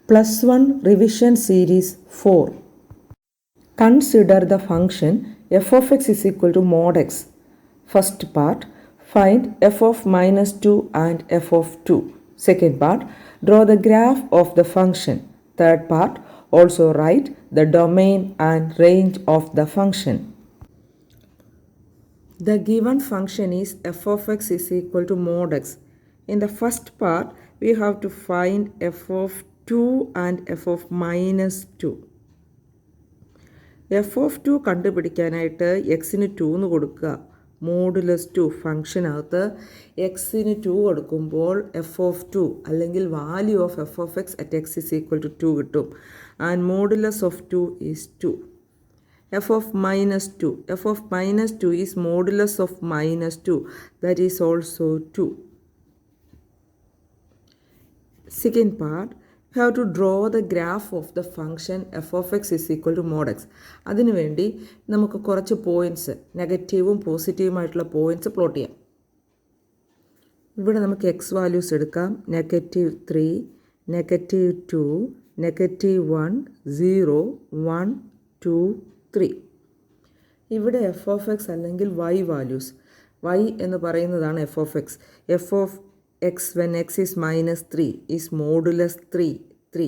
+1 Revision Series 4. Consider the function f of x is equal to mod x. First part, find f of minus 2 and f of 2. Second part, draw the graph of the function. Third part, also write the domain and range of the function. The given function is f of x is equal to mod x. In the first part, we have to find f of 2 and f of minus 2. F of 2 കണ്ടുപിടിക്കാനായിട്ട് എക്സിന് 2 എന്ന് കൊടുക്കുക. Modulus 2 ഫംഗ്ഷനകത്ത് എക്സിന് 2 കൊടുക്കുമ്പോൾ F of 2 അല്ലെങ്കിൽ value of f of x at x is equal to 2 കിട്ടും. And modulus of 2 is 2. f of minus 2. f of minus 2 is modulus of minus 2. That is also 2. Second part, we have to draw the graph of the function f of x is equal to mod x. അതിനു വേണ്ടി നമുക്ക് കുറച്ച് points നെഗറ്റീവും പോസിറ്റീവുമായിട്ടുള്ള points plot ചെയ്യാം. ഇവിടെ നമുക്ക് X values എടുക്കാം. -3, -2, -1, 0, 1, 2, 3. ഇവിടെ എഫ് ഓഫ് എക്സ് അല്ലെങ്കിൽ വൈ വാല്യൂസ്, വൈ എന്ന് പറയുന്നതാണ് F of X. F of X when X is -3 is modulus 3.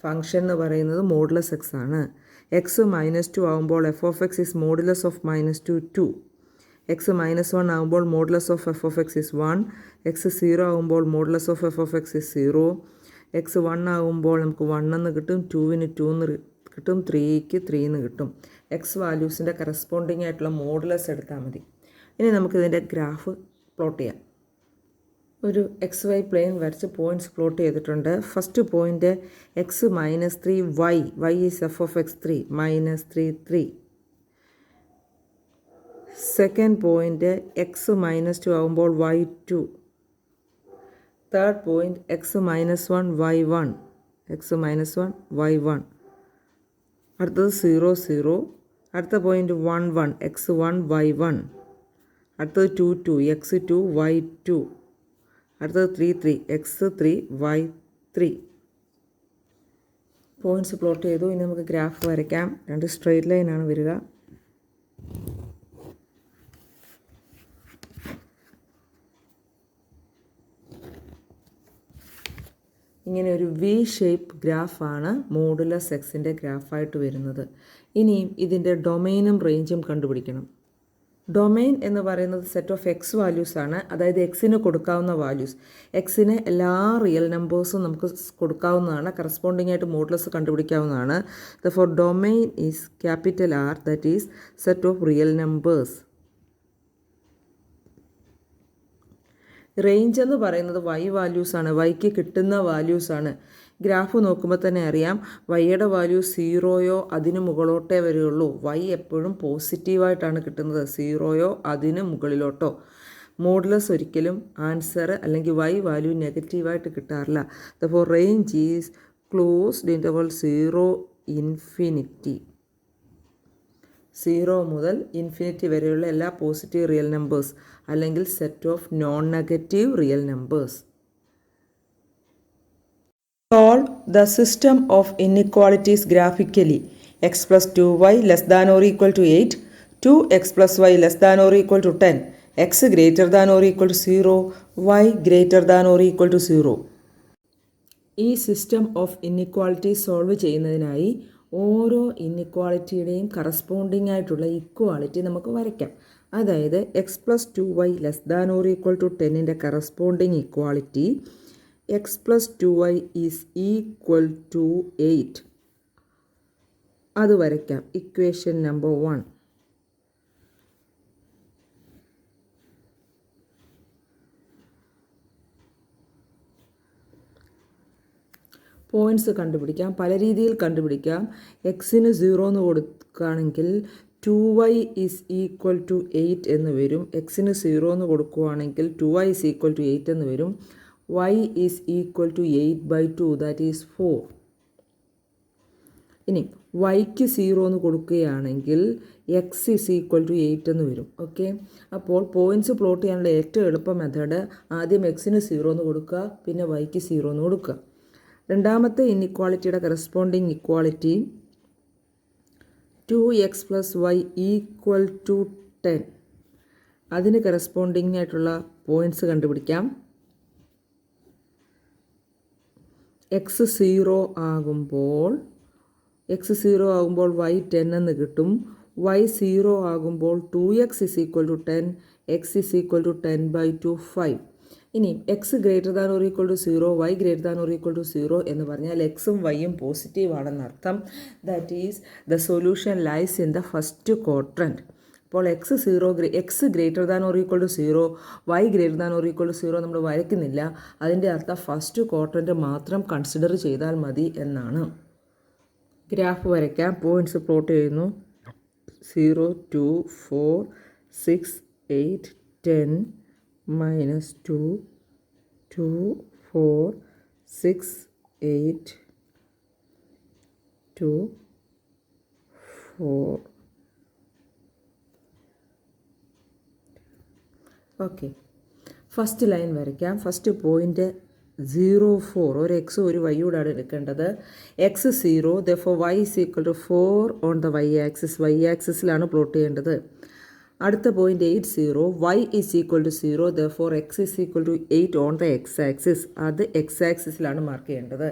Function എന്ന് പറയുന്നത് മോഡുലസ് എക്സ് ആണ്. എക്സ് -2 ആകുമ്പോൾ F of X is modulus of -2 2. X -1 ആകുമ്പോൾ modulus of f of X is 1. X 0 ആകുമ്പോൾ modulus of f of X is 0. X 1 ആകുമ്പോൾ നമുക്ക് 1 എന്ന് കിട്ടും, 2ന് 2 എന്ന് കിട്ടും, 3ക്ക് 3 എന്ന് കിട്ടും. എക്സ് വാല്യൂസിൻ്റെ കറസ്പോണ്ടിങ് ആയിട്ടുള്ള മോഡുലസ് എടുത്താൽ മതി. ഇനി നമുക്കിതിൻ്റെ ഗ്രാഫ് പ്ലോട്ട് ചെയ്യാം. ഒരു എക്സ് വൈ പ്ലെയിൻ വരച്ച് പോയിൻറ്റ്സ് പ്ലോട്ട് ചെയ്തിട്ടുണ്ട്. First point x -3 y is f of x 3 -3. Second point x -2 ആകുമ്പോൾ y 2. Third point x -1 y 1, x -1 y 1. അടുത്തത് 0 0. അടുത്ത പോയിൻ്റ് 1 1 എക്സ് 1 വൈ 1. അടുത്തത് 2 2 എക്സ് 2 വൈ 2. അടുത്തത് 3 3 എക്സ് 3 വൈ 3. പോയിൻറ്റ്സ് പ്ലോട്ട് ചെയ്തു. ഇനി നമുക്ക് ഗ്രാഫ് വരയ്ക്കാം. 2 സ്ട്രെയിറ്റ് ലൈനാണ് വരിക. ഇങ്ങനെ ഒരു വി ഷേപ്പ് ഗ്രാഫാണ് മോഡുലസ് എക്സിൻ്റെ ഗ്രാഫായിട്ട് വരുന്നത്. ഇനിയും ഇതിൻ്റെ ഡൊമെയിനും റേഞ്ചും കണ്ടുപിടിക്കണം. ഡൊമെയിൻ എന്ന് പറയുന്നത് സെറ്റ് ഓഫ് എക്സ് വാല്യൂസ് ആണ്, അതായത് എക്സിന് കൊടുക്കാവുന്ന വാല്യൂസ്. എക്സിന് എല്ലാ റിയൽ നമ്പേഴ്സും നമുക്ക് കൊടുക്കാവുന്നതാണ്, കറസ്പോണ്ടിങ് ആയിട്ട് മോഡുലസ് കണ്ടുപിടിക്കാവുന്നതാണ്. For domain is capital R, that is set of real numbers. Range എന്ന് പറയുന്നത് വൈ വാല്യൂസാണ്, വൈക്ക് കിട്ടുന്ന വാല്യൂസാണ്. ഗ്രാഫ് നോക്കുമ്പോൾ തന്നെ അറിയാം വൈയുടെ വാല്യൂ 0യോ അതിന് മുകളിലോട്ടേ വരികയുള്ളൂ. വൈ എപ്പോഴും പോസിറ്റീവായിട്ടാണ് കിട്ടുന്നത്, 0യോ അതിന് മുകളിലോട്ടോ. മോഡുലസ് ഒരിക്കലും ആൻസർ അല്ലെങ്കിൽ വൈ വാല്യൂ നെഗറ്റീവായിട്ട് കിട്ടാറില്ല. Therefore range is closed interval 0 infinity. 0 മുതൽ ഇൻഫിനിറ്റി വരെയുള്ള എല്ലാ പോസിറ്റീവ് റിയൽ നമ്പേഴ്സ് അല്ലെങ്കിൽ set of non negative real numbers. Solve the system of inequalities graphically. X plus 2y less than or equal to 8, 2x plus y less than or equal to 10, x greater than or equal to 0, y greater than or equal to 0. ഈ system of inequality solve ചെയ്യുന്നതിനായി ഓരോ ഇന്നിക്വാളിറ്റിയുടെയും corresponding ആയിട്ടുള്ള equality നമുക്ക് വരയ്ക്കാം. അതായത് x plus 2y less than or equal to 10ൻ്റെ corresponding equality x plus 2y is equal to 8. അത് വരയ്ക്കാം. Equation number 1. പോയിൻറ്റ്സ് കണ്ടുപിടിക്കാം, പല രീതിയിൽ കണ്ടുപിടിക്കാം. എക്സിന് 0 എന്ന് കൊടുക്കുകയാണെങ്കിൽ 2y ഈസ് ഈക്വൽ ടു 8 എന്ന് വരും. എക്സിന് 0 എന്ന് കൊടുക്കുകയാണെങ്കിൽ 2y ഈസ് ഈക്വൽ ടു 8 എന്ന് വരും. y is equal to 8/2, that is 4. ഇനി വൈക്ക് 0 എന്ന് കൊടുക്കുകയാണെങ്കിൽ എക്സ് ഈസ് ഈക്വൽ ടു 8 എന്ന് വരും. ഓക്കെ, അപ്പോൾ പോയിൻറ്റ്സ് പ്ലോട്ട് ചെയ്യാനുള്ള ഏറ്റവും എളുപ്പ മെത്തേഡ് ആദ്യം എക്സിന് 0 എന്ന് കൊടുക്കുക, പിന്നെ വൈക്ക് 0 എന്ന് കൊടുക്കുക. രണ്ടാമത്തെ ഇൻഇക്വാളിറ്റിയുടെ കറസ്പോണ്ടിങ് ഇക്വാളിറ്റി 2x + y = 10. അതിന് കറസ്പോണ്ടിങ് ആയിട്ടുള്ള പോയിൻറ്റ്സ് കണ്ടുപിടിക്കാം. x 0 ആകുമ്പോൾ y 10 എന്ന് കിട്ടും. y 0 ആകുമ്പോൾ 2x = 10, x = 10/2 5. ഇനി x > 0, y > 0 എന്ന് പറഞ്ഞാൽ എക്സും വൈയും പോസിറ്റീവ് ആണെന്നർത്ഥം. That is the solution lies in the first quadrant. അപ്പോൾ x > 0, y > 0 നമ്മൾ വരയ്ക്കുന്നില്ല. അതിൻ്റെ അർത്ഥം ഫസ്റ്റ് ക്വാഡ്രൻറ്റ് മാത്രം കൺസിഡർ ചെയ്താൽ മതി എന്നാണ്. ഗ്രാഫ് വരയ്ക്കാം. പോയിൻറ്റ്സ് പ്ലോട്ട് ചെയ്യുന്നു. 0, 2, 4, 6, 8, 10, -2, 2, 4, 6, 8, 2, 4. ഓക്കെ, ഫസ്റ്റ് ലൈൻ വരയ്ക്കാം. ഫസ്റ്റ് പോയിൻ്റ് 0, 4, ഒരു എക്സും ഒരു വൈയോടാണ് എടുക്കേണ്ടത്. x 0, therefore y = 4 on the y ആക്സിസിലാണ് പ്ലോട്ട് ചെയ്യേണ്ടത്. അടുത്ത point 8, 0, y = 0, therefore x = 8 on the x axis. അത് x ആക്സിസിലാണ് മാർക്ക് ചെയ്യേണ്ടത്.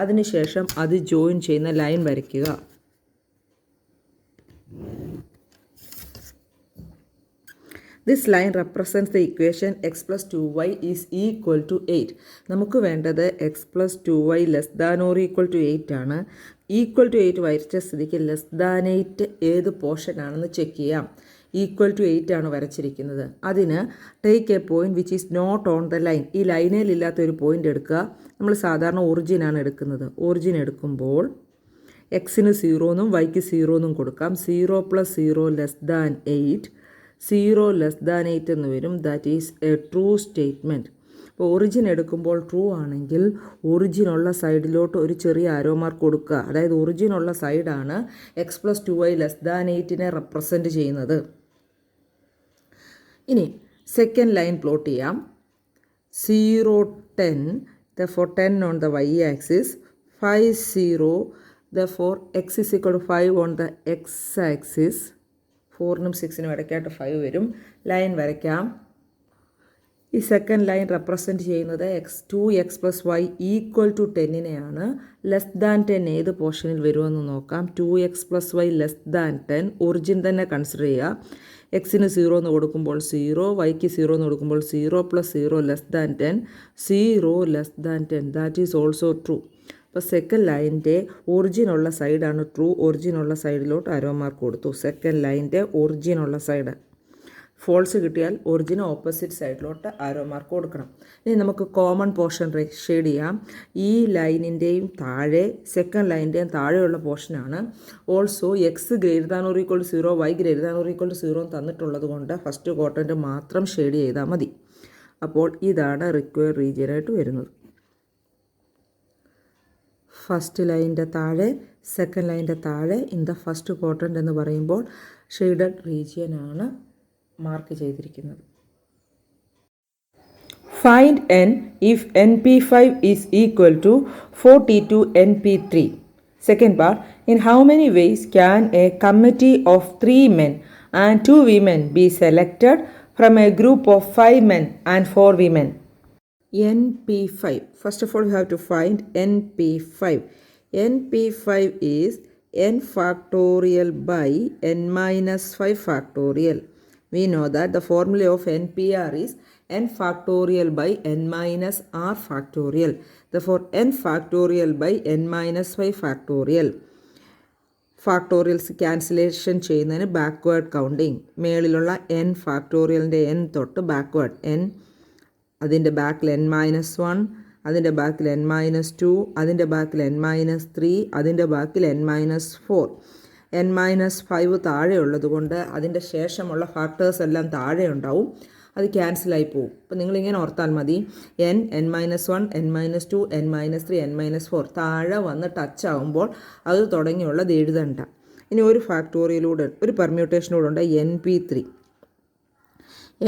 അതിനുശേഷം അത് ജോയിൻ ചെയ്യുന്ന ലൈൻ വരയ്ക്കുക. This line represents the equation x + 2y = 8. നമുക്ക് വേണ്ടത് x + 2y <= 8 ആണ്. =8 വരച്ച സ്ഥിതിക്ക് <8 ഏത് പോർഷൻ ആണെന്ന് ചെക്ക് ചെയ്യാം. =8 ആണ് വരച്ചിരിക്കുന്നത്. അതിന് take a point which is not on the line. ഈ ലൈനിലില്ലാത്ത ഒരു പോയിൻ്റ് എടുക്കുക. നമ്മൾ സാധാരണ ഒറിജിനാണ് എടുക്കുന്നത്. ഒറിജിൻ എടുക്കുമ്പോൾ എക്സിന് 0 എന്നും വൈക്ക് 0 എന്നും കൊടുക്കാം. 0 + 0 <8, 0 <8 എന്ന് വരും. That is A true statement. അപ്പോൾ ഒറിജിൻ എടുക്കുമ്പോൾ ട്രൂ ആണെങ്കിൽ ഒറിജിനുള്ള സൈഡിലോട്ട് ഒരു ചെറിയ ആരോ മാർക്ക് കൊടുക്കുക. അതായത് ഒറിജിനുള്ള സൈഡാണ് x + 2y <8നെ റെപ്രസെൻറ്റ് ചെയ്യുന്നത്. ഇനി സെക്കൻഡ് ലൈൻ പ്ലോട്ട് ചെയ്യാം. 0, 10, therefore 10 on the y axis, 5, 0, therefore x = 5 on the x axis. 4നും 6നും ഇടയ്ക്കായിട്ട് 5 വരും. ലൈൻ വരയ്ക്കാം. ഈ സെക്കൻഡ് ലൈൻ റെപ്രസെൻറ്റ് ചെയ്യുന്നത് 2x + y = 10നെയാണ്. <10 ഏത് പോർഷനിൽ വരുമെന്ന് നോക്കാം. 2x + y <10 ഒറിജിൻ തന്നെ കൺസിഡർ ചെയ്യുക. എക്സിന് 0 എന്ന് കൊടുക്കുമ്പോൾ 0, വൈക്ക് 0 എന്ന് കൊടുക്കുമ്പോൾ 0 + 0 <10, 0 <10. That is also true. അപ്പോൾ സെക്കൻഡ് ലൈനിൻ്റെ ഒറിജിനുള്ള സൈഡാണ് ട്രൂ. ഒറിജിനുള്ള സൈഡിലോട്ട് ആരോ മാർക്ക് കൊടുത്തു. സെക്കൻഡ് ലൈനിൻ്റെ ഒറിജിനുള്ള സൈഡ്. ഫോൾസ് കിട്ടിയാൽ ഒറിജിന് ഓപ്പോസിറ്റ് സൈഡിലോട്ട് ആരോ മാർക്ക് കൊടുക്കണം. ഇനി നമുക്ക് കോമൺ പോർഷൻ ഷെയ്ഡ് ചെയ്യാം. ഈ ലൈനിൻ്റെയും താഴെ സെക്കൻഡ് ലൈനിൻ്റെയും താഴെയുള്ള പോർഷനാണ്. ഓൾസോ x > 0, y > 0 തന്നിട്ടുള്ളത് കൊണ്ട് ഫസ്റ്റ് ക്വാഡ്രൻറ്റ് മാത്രം ഷെയ്ഡ് ചെയ്താൽ മതി. അപ്പോൾ ഇതാണ് റിക്വയർഡ് റീജിയനായിട്ട് വരുന്നത്. ഫസ്റ്റ് ലൈനിൻ്റെ താഴെ സെക്കൻഡ് ലൈനിൻ്റെ താഴെ ഇൻ ദ ഫസ്റ്റ് ക്വാഡ്രൻറ്റ് എന്ന് പറയുമ്പോൾ ഷെയ്ഡഡ് റീജിയനാണ് മാർക്ക് ചെയ്തിരിക്കുന്നത്. Find n if np5 is equal to 42 np3. Second part, in how many ways can a committee of 3 men and 2 women be selected from a group of 5 men and 4 women? np5. First of all, we have to find np5. np5 is n factorial by n minus 5 factorial. We know that the formula of NPR is n factorial by n minus r factorial. Therefore, n factorial by n minus 5 factorial. Factorials cancellation ചെയ്യുന്നതിന് backward counting. മേളിലുള്ള n ഫാക്ടോറിയലിൻ്റെ n തൊട്ട് backward n, അതിൻ്റെ ബാക്കിൽ n-1, അതിൻ്റെ ബാക്കിൽ n-2, അതിൻ്റെ ബാക്കിൽ n-3, അതിൻ്റെ ബാക്കിൽ n-4. n-5 താഴെ ഉള്ളത് കൊണ്ട് അതിൻ്റെ ശേഷമുള്ള ഫാക്ടേഴ്സ് എല്ലാം താഴെ ഉണ്ടാവും. അത് ക്യാൻസലായി പോവും. അപ്പോൾ നിങ്ങളിങ്ങനെ ഓർത്താൽ മതി, n-1, n-2, n-3, n-4 താഴെ വന്ന് ടച്ച് ആകുമ്പോൾ അത് തുടങ്ങിയുള്ളത് എഴുതണ്ട. ഇനി ഒരു ഫാക്ടോറിയലൂടെ ഒരു പെർമ്യൂട്ടേഷനൂടെ ഉണ്ട് np3.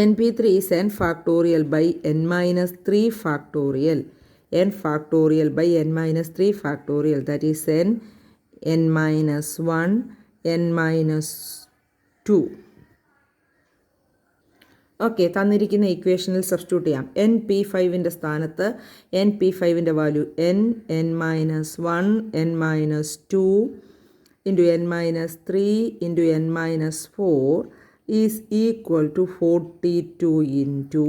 np3 is n factorial by n minus 3 factorial. n factorial by n minus 3 factorial, that is n minus 1, n minus 2. Okay, തന്നിരിക്കുന്ന ഇക്വേഷനിൽ സബ്സ്റ്റിറ്റ്യൂട്ട് ചെയ്യാം. എൻ പി ഫൈവിൻ്റെ സ്ഥാനത്ത് എൻ പി ഫൈവിൻ്റെ value n minus 1 n minus 2 into n minus 3 into n minus 4 is equal to 42 into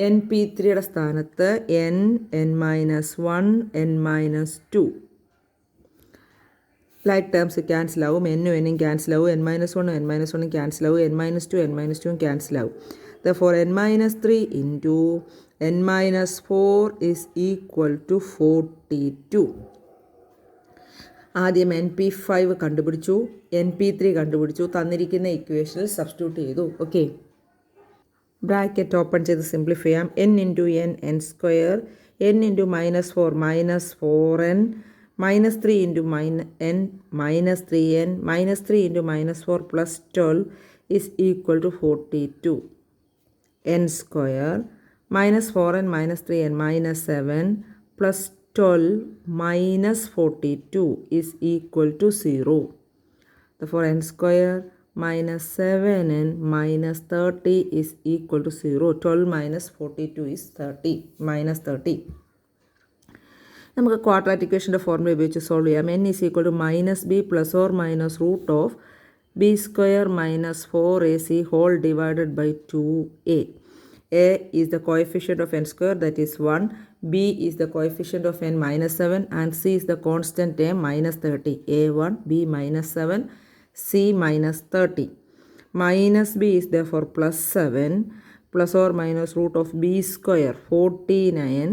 n P ത്രീയുടെ സ്ഥാനത്ത് n minus 1 n minus 2. Like terms cancel ആവും, എന്നും എന്നും ക്യാൻസൽ ആവും, n minus 1 n minus 1 cancel ആവും, n minus 2 n minus 2 cancel ആവും. Therefore n minus 3 into n minus 4 is equal to 42. ആദ്യം N P 5 കണ്ടുപിടിച്ചു, എൻ പി 3 കണ്ടുപിടിച്ചു, തന്നിരിക്കുന്ന ഇക്വേഷനിൽ സബ്സ്റ്റിറ്റ്യൂട്ട് ചെയ്തു. ഓക്കെ, ബ്രാക്കറ്റ് ഓപ്പൺ ചെയ്ത് സിംപ്ലിഫൈ ചെയ്യാം. n into n square, n into minus 4 minus 4n, minus 3 into n minus 3n minus 3 into minus 4 plus 12 is equal to 42. n square minus 4n minus 3n minus 7 plus 12 minus 42 is equal to 0. Therefore n square minus 7n minus 30 is equal to 0. 12 minus 42 is 30, minus 30. നമുക്ക് quadratic ഇക്വേഷൻ്റെ formula ഉപയോഗിച്ച് solve ചെയ്യാം. n is equal to minus b plus or minus root of b square minus 4ac whole divided by 2a. a is the coefficient of n square, that is 1. b is the coefficient of n minus 7 and c is the constant a minus 30. a1, b minus 7, c minus 30. Minus b is therefore plus 7 plus or minus root of b square 49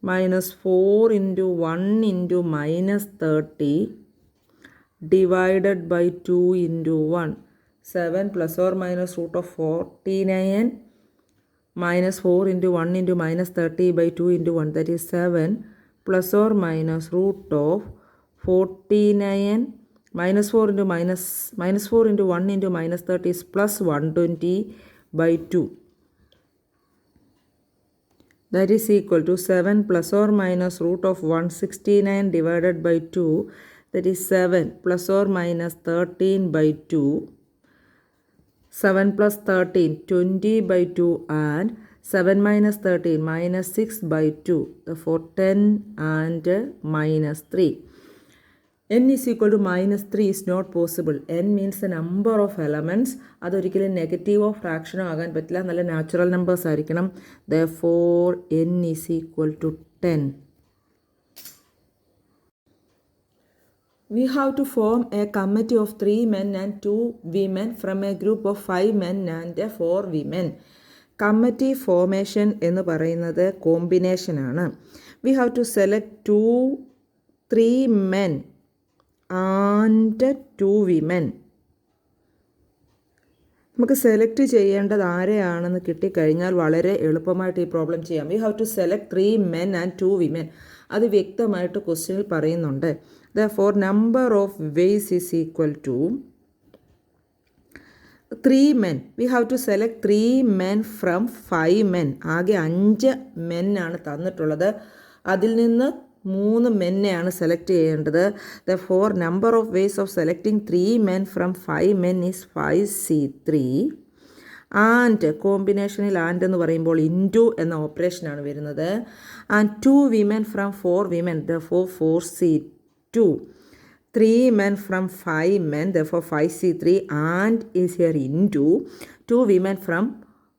minus 4 into 1 into minus 30 divided by 2 into 1. 7 plus or minus root of 49 minus 4 into 1 into minus 30 by 2 into 1, that is 7 plus or minus root of 49 minus 4 into minus 4 into 1 into minus 30 is plus 120 by 2. That is equal to 7 plus or minus root of 169 divided by 2, that is 7 plus or minus 13 by 2. 7 plus 13, 20 by 2 and 7 minus 13 minus 6 by 2. Therefore 10 and minus 3. n is equal to minus 3 is not possible. n means the number of elements. അതൊരിക്കലും നെഗറ്റീവോ ഫ്രാക്ഷനോ ആകാൻ പറ്റില്ല, നല്ല natural numbers ആയിരിക്കണം. Therefore n is equal to 10. We have to form a committee of 3 men and 2 women from a group of 5 men and 4 women. Committee formation എന്ന് പറയുന്നത് കോമ്പിനേഷനാണ്. We have to select 3 men and 2 women. നമുക്ക് select ചെയ്യേണ്ടത് ആരെയാണെന്ന് കിട്ടിക്കഴിഞ്ഞാൽ വളരെ എളുപ്പമായിട്ട് ഈ പ്രോബ്ലം ചെയ്യാം. You have to select 3 men and 2 women. അത് വ്യക്തമായിട്ട് ക്വസ്റ്റ്യനിൽ പറയുന്നുണ്ട്. Therefore number of ways is equal to 3 men. We have to select 3 men from 5 men. ആകെ 5 men ആണ് തന്നിട്ടുള്ളത്. അതിൽ നിന്ന് 3 മെന്നെയാണ് സെലക്ട് ചെയ്യേണ്ടത്. Therefore number of ways of selecting 3 men from 5 men is 5c3. And കോമ്പിനേഷനിൽ ആൻഡ് എന്ന് പറയുമ്പോൾ ഇൻറ്റു എന്ന ഓപ്പറേഷനാണ് വരുന്നത്. And 2 women from 4 women, therefore 4c2. 3 men from 5 men, therefore 5c3 and is here into 2 women from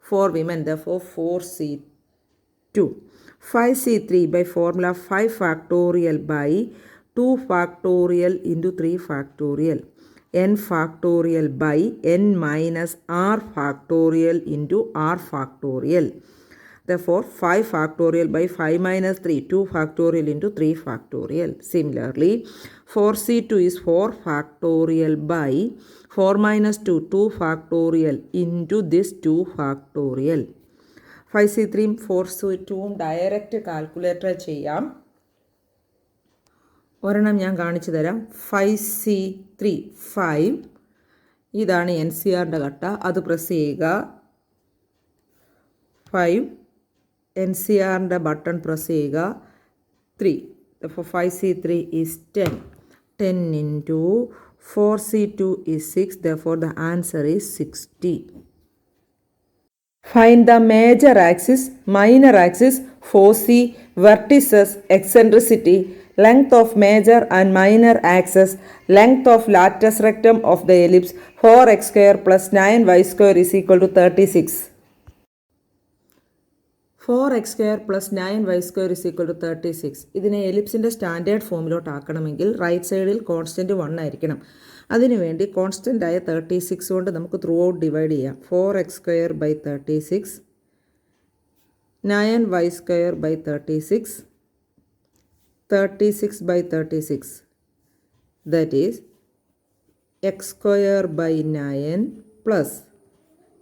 4 women, therefore 4c2. 5c3 by formula 5 factorial by 2 factorial into 3 factorial. n factorial by n minus r factorial into r factorial. Therefore 5 factorial by 5 minus 3, 2 factorial into 3 factorial. Similarly 4c2 is 4 factorial by 4 minus 2, 2 factorial into this 2 factorial. 5c3 4c2 direct calculator ചെയ്യാം. ഒരെണ്ണം ഞാൻ കാണിച്ചു തരാം. 5c3 5, ഇതാണ് NCRൻ്റെ കട്ട. അത് press ചെയ്യുക. 5 NCRൻ്റെ button press ചെയ്യുക. 3. Therefore 5C3 is 10. 10 into 4C2 is 6. Therefore the answer is 60. Find the major axis, minor axis, foci, vertices, eccentricity, length of major and minor axis, length of latus rectum of the ellipse. 4x square plus 9y square is equal to 36. 4x square plus 9y square is equal to 36. ഇതിനെ എലിപ്സിൻ്റെ standard ഫോമിലോട്ട് ആക്കണമെങ്കിൽ right സൈഡിൽ constant 1 ആയിരിക്കണം. അതിനുവേണ്ടി കോൺസ്റ്റൻ്റായ 36 കൊണ്ട് നമുക്ക് through out divide ചെയ്യാം. 4x square by 36, 9y square by 36, 36 by 36. That is x square by 9 plus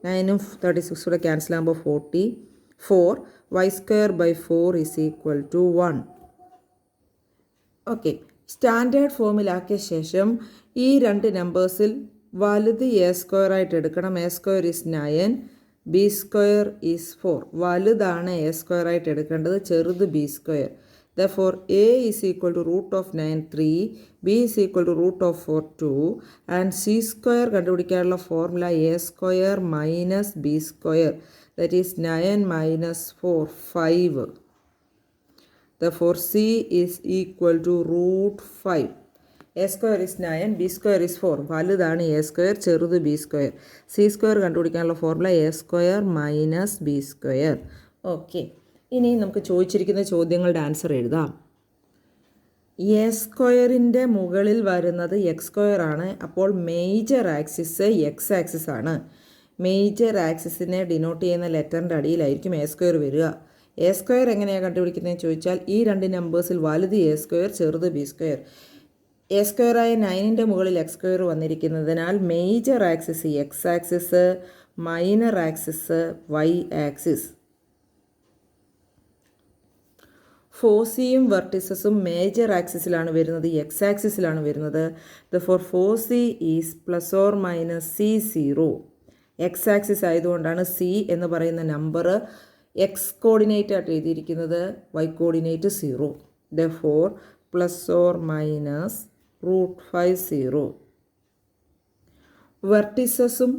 9 36 കൂടെ cancel ആകുമ്പോൾ 44. y square by 4 is equal to 1. Okay, standard ഫോമിലാക്കിയ ശേഷം ഈ രണ്ട് നമ്പേഴ്സിൽ വലുത് എ സ്ക്വയർ ആയിട്ട് എടുക്കണം. A square is 9, b square is 4. വലുതാണ് എ സ്ക്വയർ ആയിട്ട് എടുക്കേണ്ടത്, ചെറുത് b square. Therefore a is equal to root of 9 3, b is equal to root of 4 2, and c square കണ്ടുപിടിക്കാനുള്ള formula a square minus b square, that is 9 minus 4 5. Therefore c is equal to root 5. a square is 9, b square is 4. വലുതാണ് a square, ചെറുത് b square. c square കണ്ടുപിടിക്കാനുള്ള formula a square minus b square. Okay, ഇനി നമുക്ക് ചോദിച്ചിരിക്കുന്ന ചോദ്യങ്ങളുടെ answer എഴുതാം. A സ്ക്വയറിൻ്റെ മുകളിൽ വരുന്നത് എക്സ് സ്ക്വയർ ആണ്. അപ്പോൾ മേജർ ആക്സിസ് എക്സ് ആക്സിസ് ആണ്. മേജർ ആക്സിസിനെ ഡിനോട്ട് ചെയ്യുന്ന ലെറ്ററിൻ്റെ അടിയിലായിരിക്കും എ സ്ക്വയർ വരിക. എ സ്ക്വയർ എങ്ങനെയാണ് കണ്ടുപിടിക്കുന്നതെന്ന് ചോദിച്ചാൽ ഈ രണ്ട് നമ്പേഴ്സിൽ വലുത് എ സ്ക്വയർ, ചെറുത് ബി സ്ക്വയർ. എ സ്ക്വയറായ 9ൻ്റെ മുകളിൽ എക്സ് സ്ക്വയർ വന്നിരിക്കുന്നതിനാൽ major axis x axis, minor axis y axis. ഫോസിയും വെർട്ടിസസും മേജർ ആക്സിസിലാണ് വരുന്നത്, എക്സ് ആക്സിസിലാണ് വരുന്നത്. Therefore foci is plus or minus c 0. X axis ആയതുകൊണ്ടാണ് സി എന്ന് പറയുന്ന നമ്പർ എക്സ് കോർഡിനേറ്റ് ആയിട്ട് എഴുതിയിരിക്കുന്നത്, y coordinate 0. Therefore plus or minus root 5 0. വെർട്ടിസസും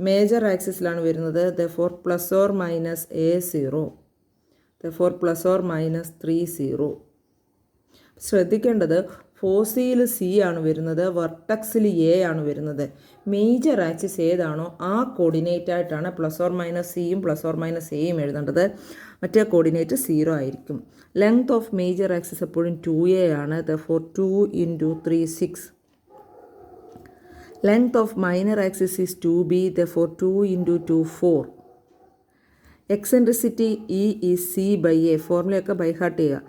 മേജർ ആക്സിസിലാണ് വരുന്നത്. Therefore plus or minus a 0. Therefore plus or minus 3 0. ശ്രദ്ധിക്കേണ്ടത് ഫോസിയിൽ സി ആണ് വരുന്നത്, വെർട്ടക്സിൽ എ ആണ് വരുന്നത്. മേജർ ആക്സിസ് ഏതാണോ ആ കോർഡിനേറ്റ് ആയിട്ടാണ് പ്ലസ് ഓർ മൈനസ് സിയും പ്ലസ് ഓർ മൈനസ് എയും എഴുതേണ്ടത്. മറ്റേ കോർഡിനേറ്റ് 0 ആയിരിക്കും. ലെങ്ത് ഓഫ് മേജർ ആക്സിസ് എപ്പോഴും 2a ആണ്. Therefore 2 into 3 6. Length of minor axis is 2b. Therefore 2 into 2 4. Eccentricity e is c by a. ഫോർമുലയൊക്കെ ബൈ ഹാർട്ട് ചെയ്യുക.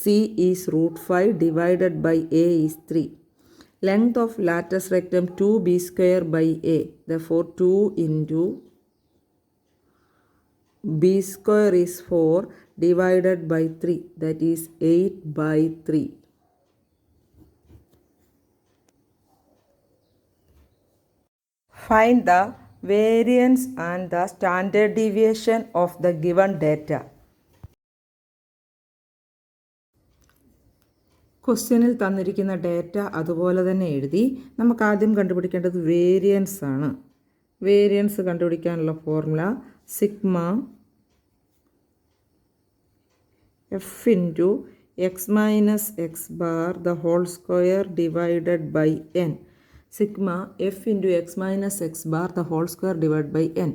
C is root 5 divided by a is 3. Length of latus rectum 2b square by a. Therefore 2 into b square is 4 divided by 3, that is 8 by 3. Find the variance and the standard deviation of the given data. ക്വസ്റ്റ്യനിൽ തന്നിരിക്കുന്ന data അതുപോലെ തന്നെ എഴുതി. നമുക്ക് ആദ്യം കണ്ടുപിടിക്കേണ്ടത് variance ആണ്. Variance കണ്ടുപിടിക്കാനുള്ള formula sigma f into x minus x bar the whole square divided by n. Sigma f into x minus x bar the whole square divide by n.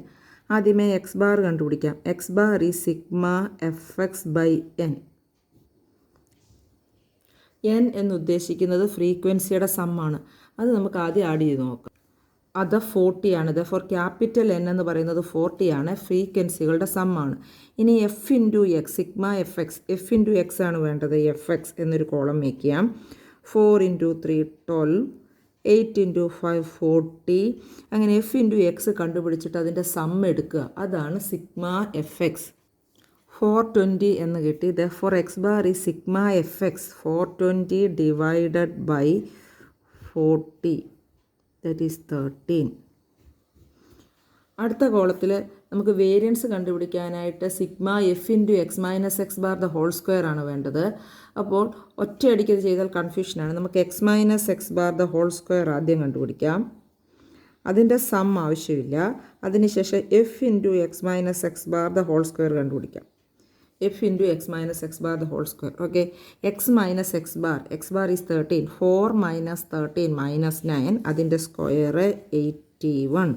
ആദ്യമേ എക്സ് ബാർ കണ്ടുപിടിക്കാം. X bar ഈ sigma f x by n. N എന്നുദ്ദേശിക്കുന്നത് ഫ്രീക്വൻസിയുടെ സമ്മാണ്. അത് നമുക്ക് ആദ്യം add ചെയ്ത് നോക്കാം. അത് 40 ആണ്. ഫോർ ക്യാപിറ്റൽ എൻ എന്ന് പറയുന്നത് 40 ആണ്. ഫ്രീക്വൻസികളുടെ സമ്മാണ്. ഇനി F into X, sigma f X. F into X ആണ് വേണ്ടത്. എഫ് എക്സ് എന്നൊരു കോളം വയ്ക്കാം. 4 into 3 12, 8 into 5 40. അങ്ങനെ എഫ് ഇൻറ്റു എക്സ് കണ്ടുപിടിച്ചിട്ട് അതിൻ്റെ സം എടുക്കുക. അതാണ് സിഗ്മ എഫ് എക്സ്. 420 എന്ന് കിട്ടി. Therefore എക്സ് ബാർ ഈ sigma f x 420 divided by 40, that is 13. അടുത്ത കോളത്തിൽ നമുക്ക് വേരിയൻസ് കണ്ടുപിടിക്കാനായിട്ട് sigma f into x minus x bar the whole square ആണ് വേണ്ടത്. അപ്പോൾ ഒറ്റയടിക്ക് ഇത് ചെയ്താൽ കൺഫ്യൂഷനാണ്. നമുക്ക് x minus x bar the whole square ആദ്യം കണ്ടുപിടിക്കാം. അതിൻ്റെ സം ആവശ്യമില്ല. അതിനുശേഷം f into x minus x bar the whole square കണ്ടുപിടിക്കാം. F into x minus x bar the whole square. Okay, x minus x bar is 13. 4 minus 13 minus 9, അതിൻ്റെ square 81.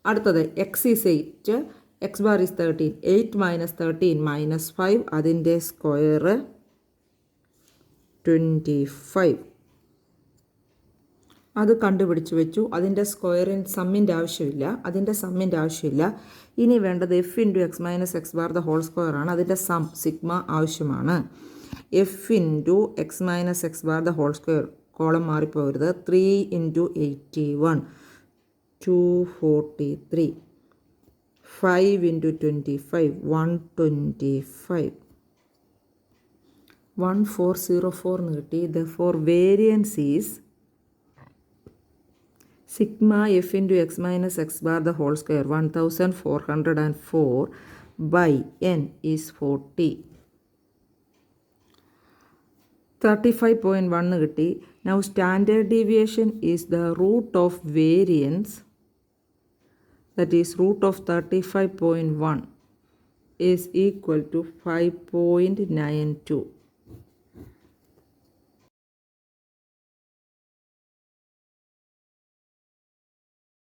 അടുത്തത് x is 8, x bar is 13. 8 minus 13 minus 5, അതിൻ്റെ square 25. അത് കണ്ടുപിടിച്ച് വെച്ചു. അതിൻ്റെ സമ്മിൻ്റെ ആവശ്യമില്ല. ഇനി വേണ്ടത് f into x minus x bar the whole square ആണ്. അതിൻ്റെ സം സിഗ്മ ആവശ്യമാണ്. F into x minus x bar the whole square, column മാറിപ്പോകരുത്. 3 ഇൻറ്റു 81 243. 5 ഇൻറ്റു 25 125. 1404 എന്ന് കിട്ടി. Therefore variance is sigma f into x minus x bar the whole square 1404 by n is 40. 35.1 കിട്ടി. Now standard deviation is the root of variance, that is root of 35.1 is equal to 5.92.